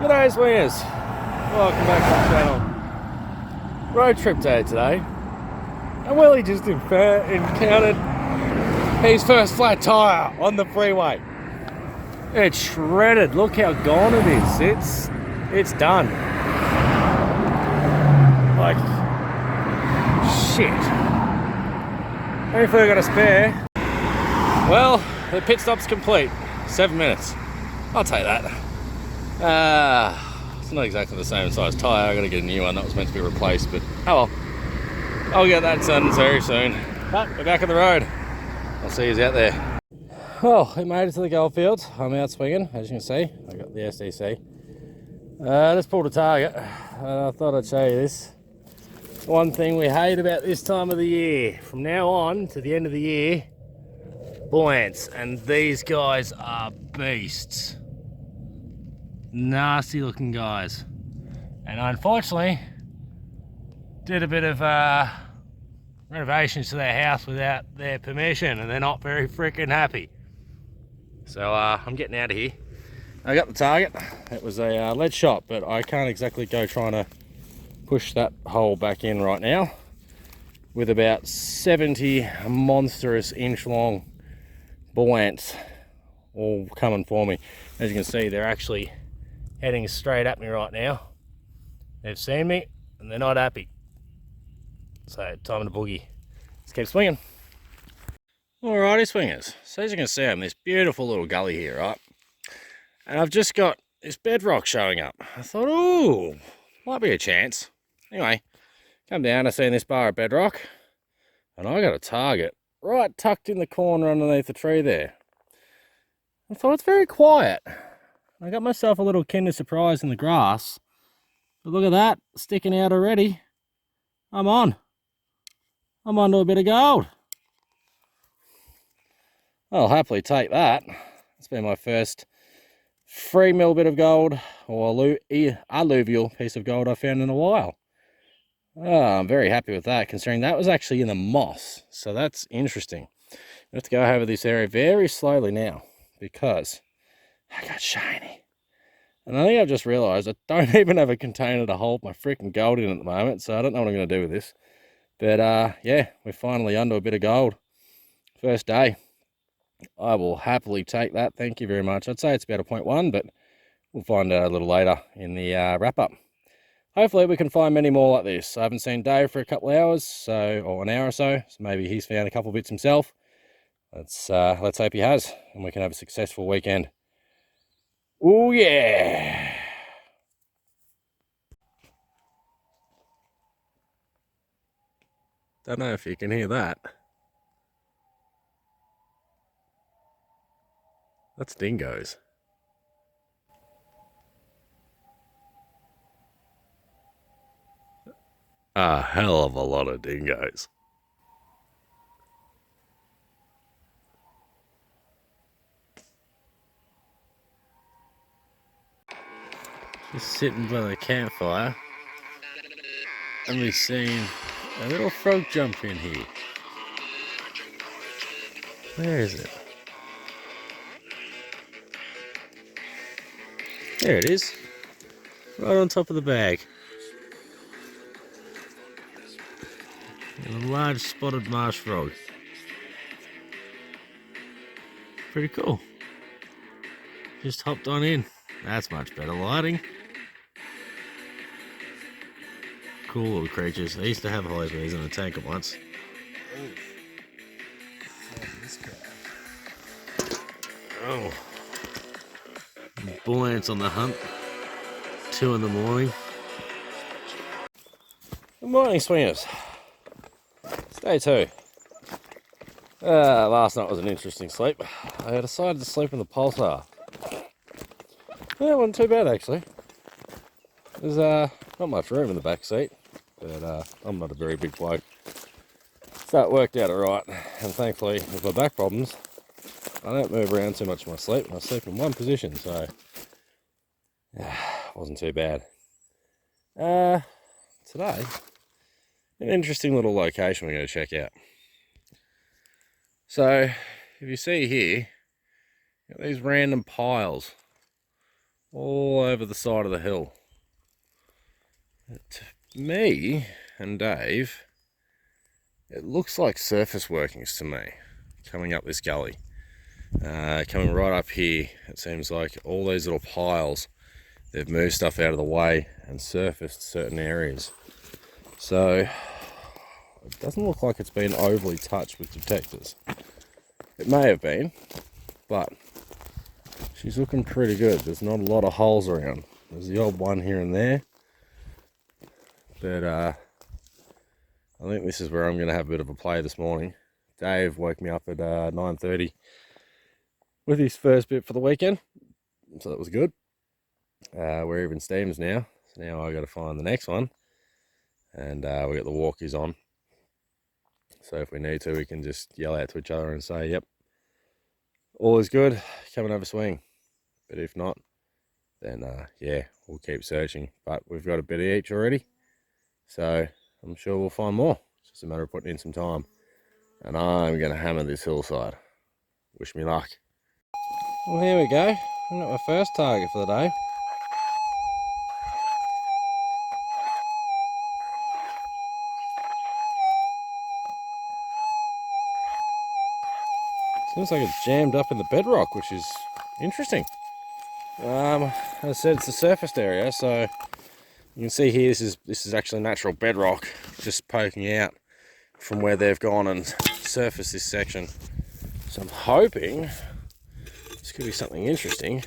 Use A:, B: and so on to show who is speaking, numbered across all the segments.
A: G'day swingers, welcome back to the channel. Road trip day today, and Willy just encountered his first flat tyre on the freeway. It's shredded, look how gone it is, it's done. Like, shit. Hopefully I got a spare. Well, the pit stop's complete, 7 minutes. I'll take that. It's not exactly the same size tyre. I gotta get a new one that was meant to be replaced, but oh well. I'll get that done very soon. But we're back on the road. I'll see you out there. Well, we made it to the goldfields. I'm out swinging, as you can see. I got the SDC. Just pulled a target. I thought I'd show you this. One thing we hate about this time of the year, from now on to the end of the year, bull ants, and these guys are beasts. Nasty looking guys, and I unfortunately did a bit of renovations to their house without their permission, and they're not very freaking happy. So I'm getting out of here. I got the target. It was a lead shot, but I can't exactly go trying to push that hole back in right now with about 70 monstrous inch long bull ants all coming for me. As you can see, they're actually heading straight at me right now. They've seen me and they're not happy. So time to boogie. Let's keep swinging. Alrighty swingers, so as you can see I'm in this beautiful little gully here, right? And I've just got this bedrock showing up. I thought, oh, might be a chance. Anyway, come down, I see this bar of bedrock and I got a target right tucked in the corner underneath the tree there. I thought it's very quiet. I got myself a little Kinder Surprise in the grass. But look at that, sticking out already. I'm on to a bit of gold. I'll happily take that. It's been my first 3 mil bit of gold, or alluvial piece of gold I found in a while. I'm very happy with that, considering that was actually in the moss. So that's interesting. I have to go over this area very slowly now, because I got shiny. And I think I've just realised I don't even have a container to hold my freaking gold in at the moment, so I don't know what I'm going to do with this. But yeah, we're finally onto a bit of gold. First day. I will happily take that, thank you very much. I'd say it's about a 0.1, but we'll find out a little later in the wrap-up. Hopefully we can find many more like this. I haven't seen Dave for a couple of hours, or an hour or so maybe he's found a couple bits himself. Let's hope he has, and we can have a successful weekend. Oh yeah! Don't know if you can hear that. That's dingoes. A hell of a lot of dingoes. Just sitting by the campfire and we've seen a little frog jump in here. Where is it? There it is, right on top of the bag. And a large spotted marsh frog. Pretty cool. Just hopped on in. That's much better lighting. Cool little creatures. I used to have hives when I was in a tanker once. Oh. Bull ants on the hunt. 2 in the morning. Good morning, swingers. It's day 2. Last night was an interesting sleep. I decided to sleep in the pulsar. Yeah, it wasn't too bad actually. There's not much room in the back seat, but I'm not a very big bloke. So that worked out alright, and thankfully with my back problems, I don't move around too much in my sleep, and I sleep in one position, so wasn't too bad. Today, an interesting little location we're going to check out. So, if you see here, got these random piles all over the side of the hill. To me and Dave, it looks like surface workings to me, coming up this gully. Coming right up here, it seems like all these little piles, they've moved stuff out of the way and surfaced certain areas. So it doesn't look like it's been overly touched with detectors. It may have been, but she's looking pretty good. There's not a lot of holes around. There's the odd one here and there, but I think this is where I'm going to have a bit of a play this morning. Dave woke me up at 9:30 with his first bit for the weekend, so that was good. We're even steams now, so now I got to find the next one, and we got the walkies on. So if we need to, we can just yell out to each other and say, "Yep, all is good, come and have a swing." But if not, then yeah, we'll keep searching. But we've got a bit of each already, so I'm sure we'll find more. It's just a matter of putting in some time. And I'm going to hammer this hillside. Wish me luck. Well, here we go. I got my first target for the day. Seems like it's jammed up in the bedrock, which is interesting. As I said, it's the surfaced area, so you can see here this is actually natural bedrock just poking out from where they've gone and surfaced this section. So I'm hoping this could be something interesting,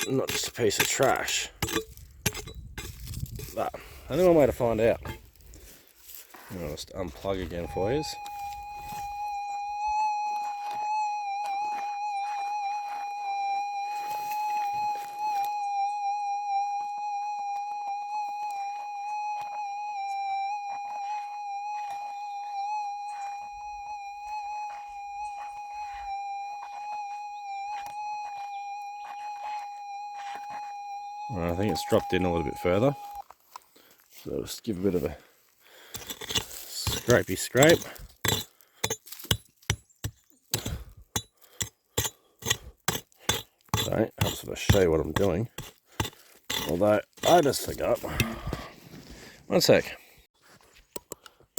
A: not just a piece of trash. But only one way to find out. I'll just unplug again for you. I think it's dropped in a little bit further, so I'll just give a bit of a scrapey scrape. So I'll sort of show you what I'm doing, although I just forgot. One sec.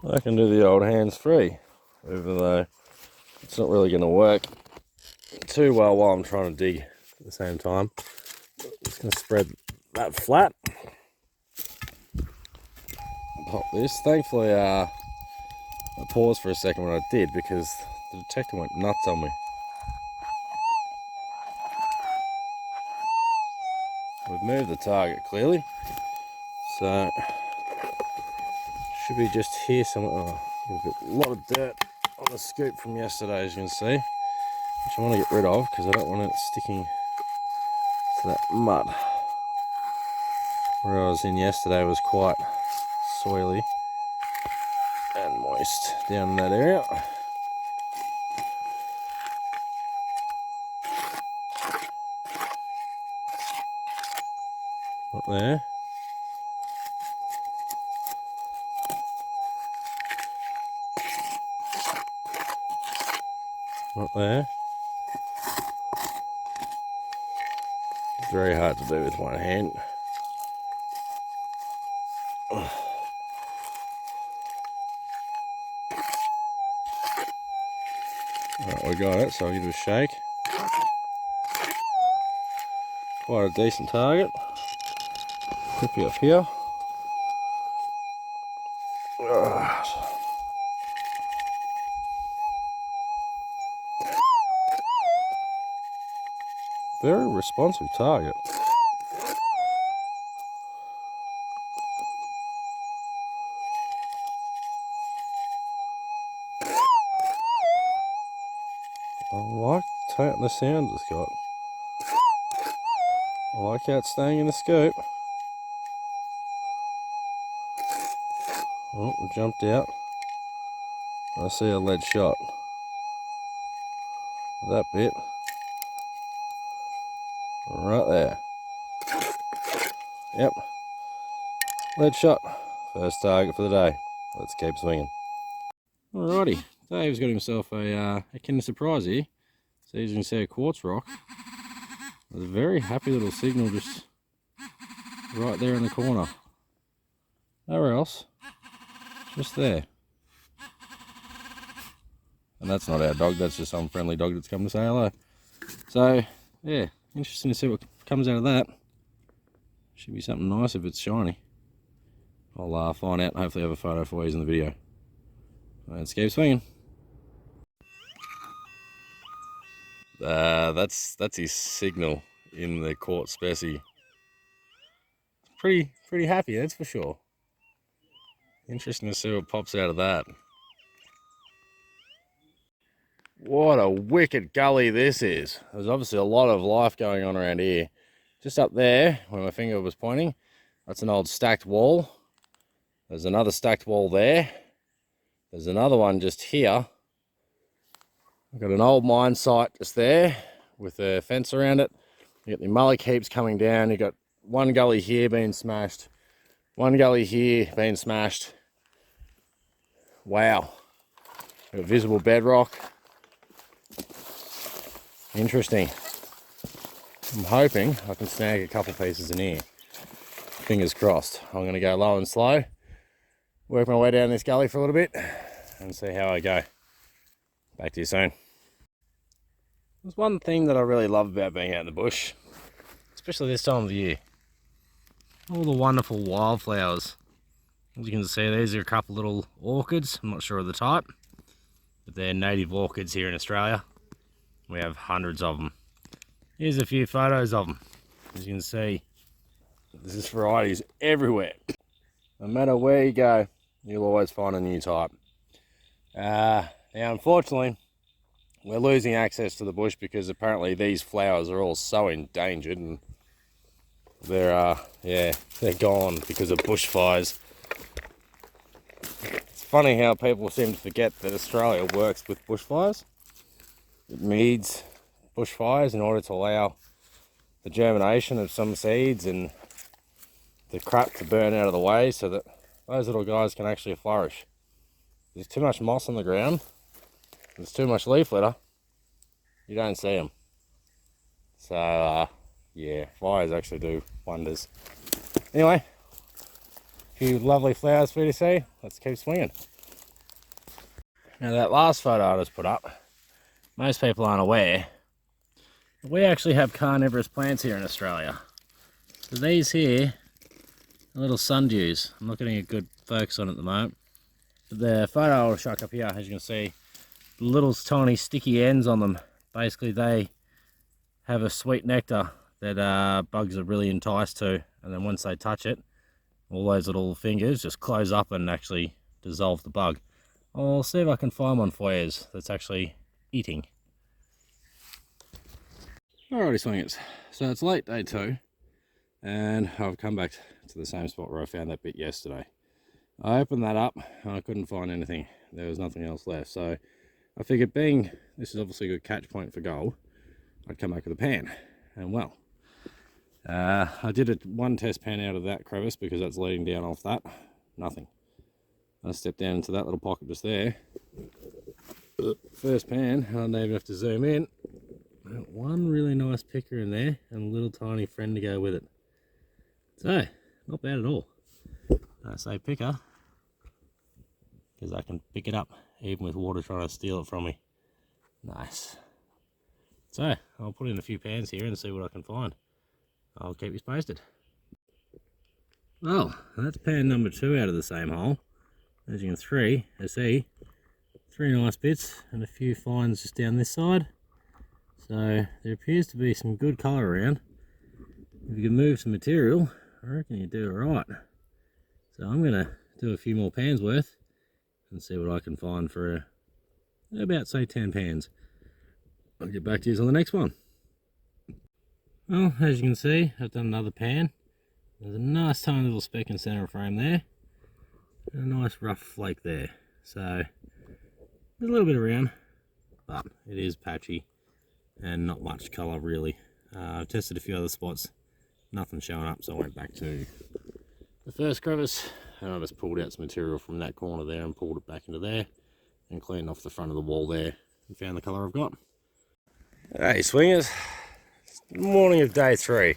A: I can do the old hands free, even though it's not really going to work too well while I'm trying to dig at the same time. Just going to spread that flat. Pop this. Thankfully, I paused for a second when I did because the detector went nuts on me. We've moved the target clearly, so should be just here somewhere. Oh, we've got a lot of dirt on the scoop from yesterday, as you can see, which I want to get rid of because I don't want it sticking to that mud. Where I was in yesterday was quite soily and moist down in that area. Not there. Not there. It's very hard to do with one hand. Alright, we got it, so I'll give it a shake. Quite a decent target. Quickly up here. Very responsive target. I like the sound it's got. I like how it's staying in the scope. Oh, it jumped out. I see a lead shot. That bit. Right there. Yep. Lead shot. First target for the day. Let's keep swinging. Alrighty. Dave's got himself a kinder surprise here. So as you can see, a quartz rock.
B: There's a very happy little signal just right there in the corner. Nowhere else, just there. And that's not our dog, that's just some friendly dog that's come to say hello. So, yeah, interesting to see what comes out of that. Should be something nice if it's shiny. I'll find out and hopefully have a photo for you in the video. Let's keep swinging. That's his signal in the Quartz specie. Pretty happy, that's for sure. Interesting to see what pops out of that. What a wicked gully this is. There's obviously a lot of life going on around here. Just up there, where my finger was pointing, that's an old stacked wall. There's another stacked wall there. There's another one just here. I've got an old mine site just there with a fence around it. You got the mullock heaps coming down. You got one gully here being smashed. One gully here being smashed. Wow. Got visible bedrock. Interesting. I'm hoping I can snag a couple pieces in here. Fingers crossed. I'm going to go low and slow, work my way down this gully for a little bit and see how I go. Back to you soon. There's one thing that I really love about being out in the bush, especially this time of the year. All the wonderful wildflowers. As you can see, these are a couple little orchids. I'm not sure of the type, but they're native orchids here in Australia. We have hundreds of them. Here's a few photos of them. As you can see, there's varieties everywhere. No matter where you go, you'll always find a new type. Now, unfortunately, we're losing access to the bush because apparently these flowers are all so endangered, and they're gone because of bushfires. It's funny how people seem to forget that Australia works with bushfires. It needs bushfires in order to allow the germination of some seeds and the crap to burn out of the way so that those little guys can actually flourish. There's too much moss on the ground, there's too much leaf litter, you don't see them. So yeah, fires actually do wonders. Anyway, a few lovely flowers for you to see. Let's keep swinging. Now that last photo I just put up, most people aren't aware, but we actually have carnivorous plants here in Australia. So these here are little sundews. I'm not getting a good focus on it at the moment. But the photo I'll chuck up here, as you can see, the little tiny sticky ends on them. Basically they have a sweet nectar that bugs are really enticed to, and then once they touch it, all those little fingers just close up and actually dissolve the bug. I'll see if I can find one for you that's actually eating. Alrighty swingers, so it's late day 2 and I've come back to the same spot where I found that bit yesterday. I opened that up and I couldn't find anything. There was nothing else left, so I figured, being this is obviously a good catch point for gold, I'd come back with a pan. And well, I did one test pan out of that crevice because that's leading down off that. Nothing. I stepped down into that little pocket just there. First pan, I don't even have to zoom in. One really nice picker in there and a little tiny friend to go with it. So, not bad at all. I say picker because I can pick it up even with water trying to steal it from me. Nice. So, I'll put in a few pans here and see what I can find. I'll keep you posted. Well, that's pan number 2 out of the same hole. As you can see, 3 nice bits and a few finds just down this side. So there appears to be some good colour around. If you can move some material, I reckon you do alright. So I'm going to do a few more pans worth and see what I can find for about say 10 pans. I'll get back to you on the next one. Well, as you can see, I've done another pan. There's a nice tiny little speck in the centre frame there. And a nice rough flake there. So there's a little bit around, but it is patchy and not much colour really. I've tested a few other spots, nothing showing up, so I went back to the first crevice and I just pulled out some material from that corner there and pulled it back into there and cleaned off the front of the wall there and found the colour I've got. Hey swingers, Morning of day 3.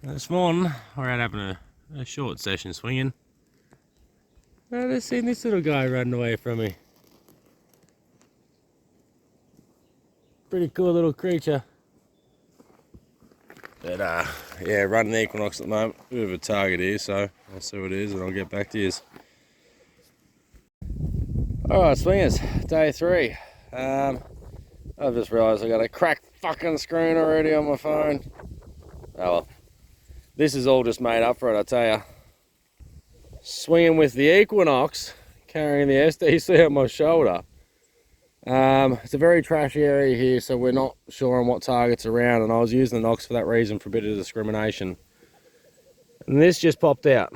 B: This morning we're out having a short session swinging. I just seen this little guy running away from me. Pretty cool little creature. But yeah, running the Equinox at the moment. Bit of a target here, so I'll see what it is and I'll get back to you. Alright, swingers, day 3. I've just realised I got a cracked fucking screen already on my phone. Oh well. This is all just made up for it, I tell ya. Swinging with the Equinox, carrying the SDC on my shoulder. It's a very trashy area here, so we're not sure on what targets around, and I was using the Nox for that reason, for a bit of discrimination. And this just popped out.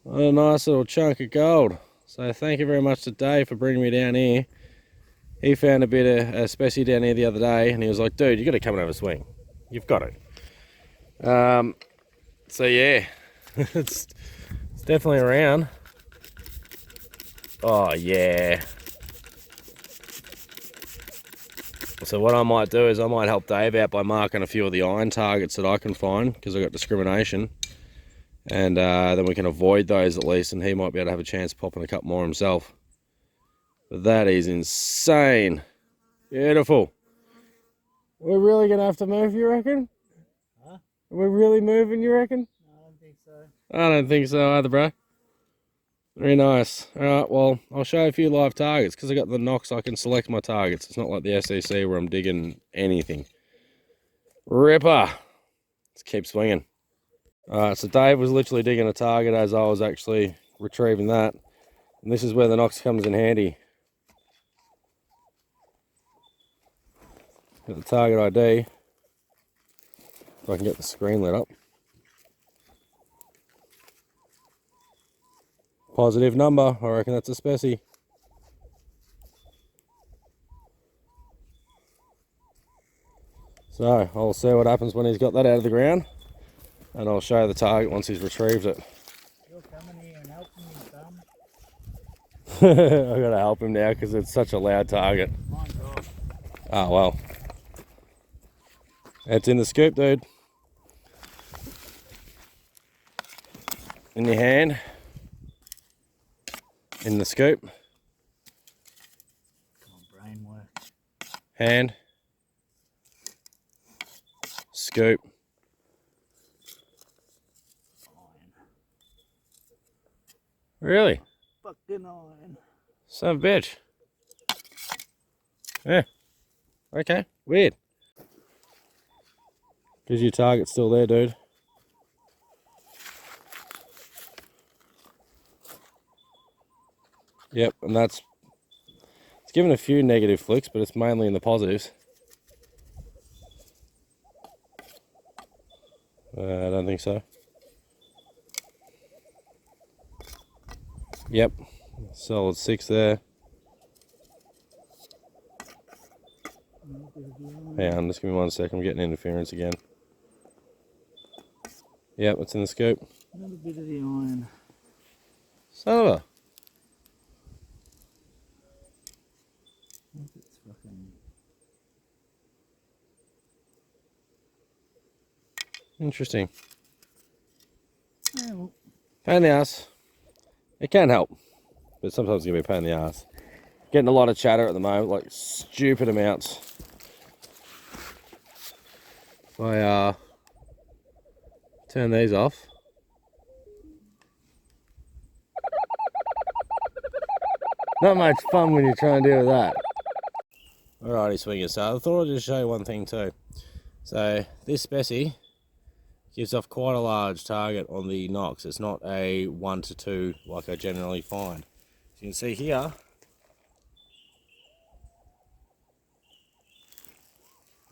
B: What a nice little chunk of gold. So thank you very much to Dave for bringing me down here. He found a bit of a species down here the other day, and he was like, dude, you got to come and have a swing. You've got it. So yeah, it's definitely around. Oh yeah. So what I might do is I might help Dave out by marking a few of the iron targets that I can find, because I've got discrimination. And then we can avoid those at least, and he might be able to have a chance of popping a couple more himself. But that is insane. Beautiful. We're really going to have to move, you reckon?
C: Huh?
B: We're really moving, you reckon?
C: I don't think so.
B: I don't think so either, bro. Very nice. Alright, well, I'll show you a few live targets. Because I got the Nox, I can select my targets. It's not like the SEC where I'm digging anything. Ripper. Let's keep swinging. Alright, so Dave was literally digging a target as I was actually retrieving that. And this is where the Nox comes in handy. Got the target ID. If I can get the screen lit up. Positive number, I reckon that's a specie. So, I'll see what happens when he's got that out of the ground. And I'll show you the target once he's retrieved it.
C: You're coming here and helping me, Tom.
B: I've got to help him now because it's such a loud target.
C: Mine's off.
B: Oh well. It's in the scoop, dude. In your hand. In the scoop.
C: Come on, brain work.
B: Hand. Scoop.
C: Iron.
B: Really?
C: Fucking iron.
B: Son of a bitch. Yeah. Okay. Weird. Because your target's still there, dude. Yep, and it's given a few negative flicks, but it's mainly in the positives. I don't think so. Yep, solid 6 there. Hang on, just give me 1 second, I'm getting interference again. Yep, it's in the scoop.
C: Another bit of the iron.
B: Son of a.
C: It's fucking...
B: Interesting.
C: Yeah, well,
B: Pain in the ass. It can help, but sometimes it can be a pain in the ass. Getting a lot of chatter at the moment, like stupid amounts. If I turn these off. Not much fun when you're trying to deal with that. Alrighty, swingers. So I thought I'd just show you one thing too. So this specie gives off quite a large target on the Nox. It's not a 1 to 2 like I generally find. As you can see here,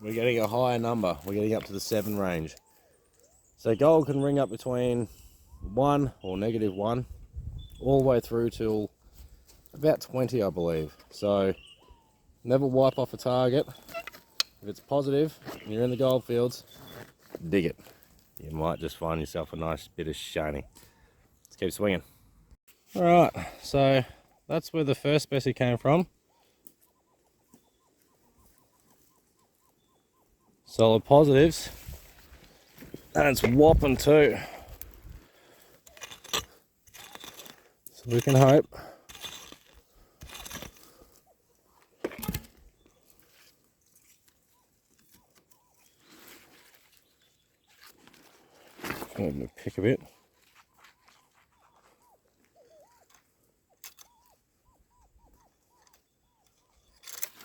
B: we're getting a higher number. We're getting up to the 7 range. So gold can ring up between 1 or -1 all the way through till about 20, I believe. So never wipe off a target. If it's positive and you're in the gold fields, dig it. You might just find yourself a nice bit of shiny. Let's keep swinging. Alright, so that's where the first specie came from. Solid positives. And it's whopping too. So we can hope. I'm going to pick a bit.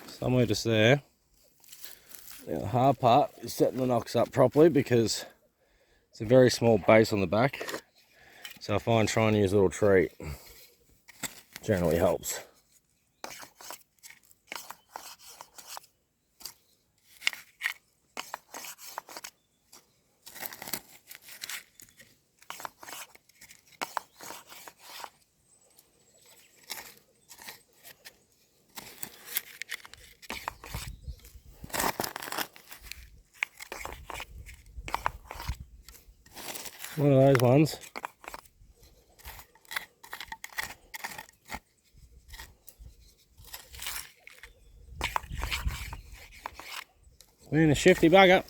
B: Somewhere just there. Now the hard part is setting the nocks up properly because it's a very small base on the back. So I find trying to use a little treat generally helps. One of those ones. Being a shifty bugger.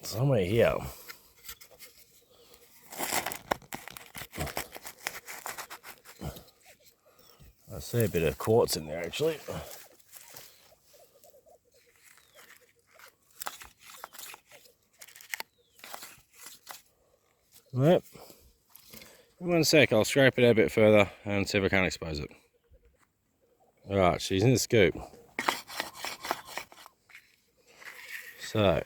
B: Somewhere here. I see a bit of quartz in there actually. Right. In 1 sec, I'll scrape it out a bit further and see if I can expose it. Alright, she's in the scoop. So,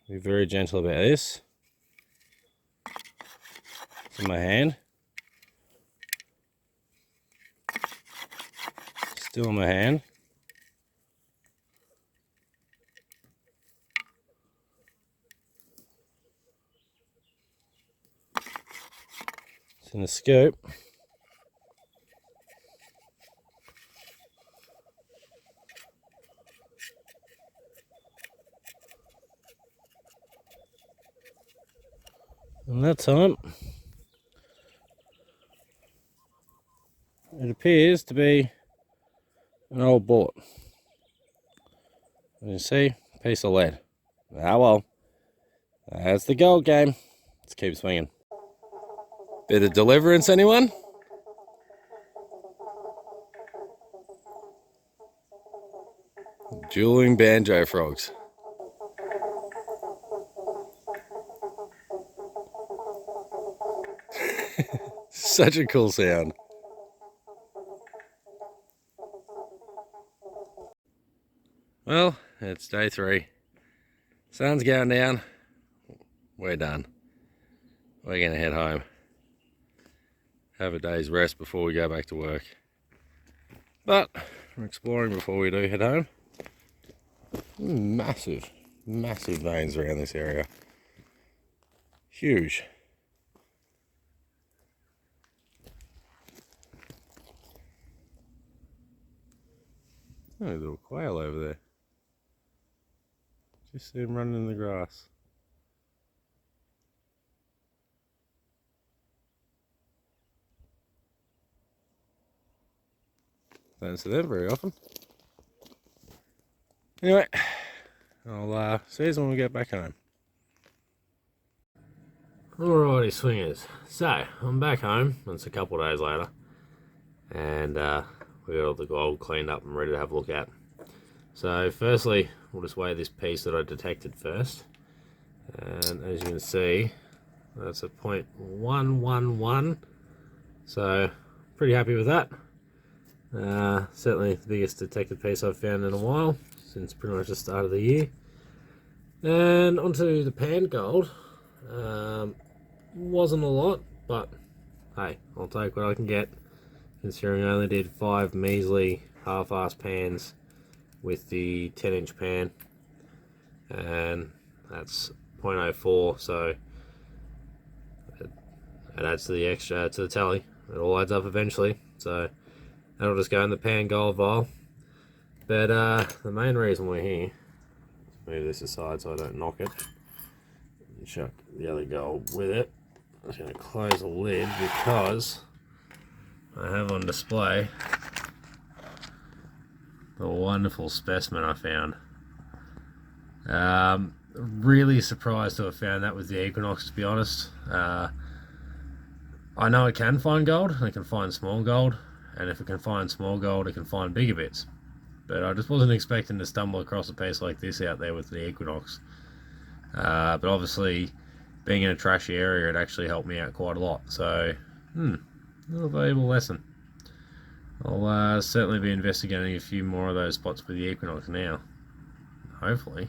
B: be very gentle about this. It's in my hand. Still in my hand. It's in the scoop. And that time, it appears to be an old bullet. As you see, piece of lead. Ah well, that's the gold game. Let's keep swinging. Bit of Deliverance, anyone? Dueling banjo frogs. Such a cool sound. Well, it's day 3. Sun's going down. We're done. We're gonna head home. Have a day's rest before we go back to work. But we're exploring before we do head home. Massive, massive veins around this area. Huge. Oh, a little quail over there. Just see him running in the grass. Don't see them very often. Anyway, I'll see you when we get back home.
A: Alrighty, swingers. So, I'm back home. It's a couple of days later. And we got all the gold cleaned up and ready to have a look at. So, firstly, we'll just weigh this piece that I detected first. And as you can see, that's a 0.111. So, pretty happy with that. Certainly the biggest detected piece I've found in a while, since pretty much the start of the year. And onto the pan gold. Wasn't a lot, but hey, I'll take what I can get, considering I only did 5 measly half-ass pans with the 10-inch pan, and that's 0.04, so it adds to the extra, to the tally. It all adds up eventually, so that'll just go in the pan gold vial. But the main reason we're here, move this aside so I don't knock it, chuck the other gold with it. I'm just going to close the lid because I have on display the wonderful specimen I found. Really surprised to have found that with the Equinox, to be honest. I know it can find gold, it can find small gold, and if it can find small gold, it can find bigger bits. But I just wasn't expecting to stumble across a piece like this out there with the Equinox. But obviously, being in a trashy area, it actually helped me out quite a lot. So, a little valuable lesson. I'll certainly be investigating a few more of those spots with the Equinox now. Hopefully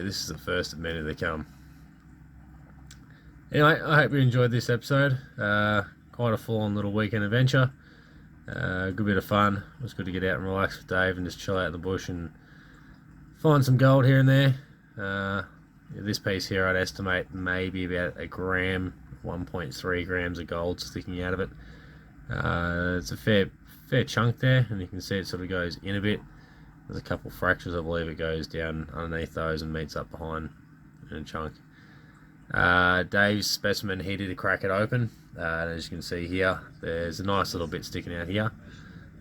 A: this is the first of many that come. Anyway, I hope you enjoyed this episode. Quite a full-on little weekend adventure. Good bit of fun. It was good to get out and relax with Dave and just chill out in the bush and find some gold here and there. This piece here I'd estimate maybe about a gram, 1.3 grams of gold sticking out of it. It's a fair chunk there, and you can see it sort of goes in a bit. There's a couple fractures, I believe it goes down underneath those and meets up behind in a chunk. Dave's specimen, he did crack it open. As you can see here, there's a nice little bit sticking out here.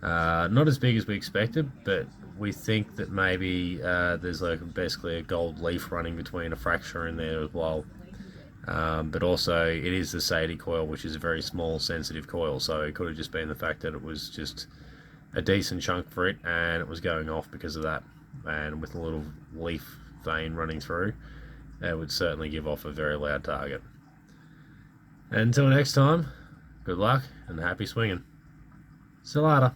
A: Not as big as we expected, but we think that maybe there's like basically a gold leaf running between a fracture in there as well. But also it is the Sadie coil, which is a very small sensitive coil, so it could have just been the fact that it was just a decent chunk for it and it was going off because of that, and with a little leaf vein running through, it would certainly give off a very loud target. Until next time, good luck and happy swinging. See you later.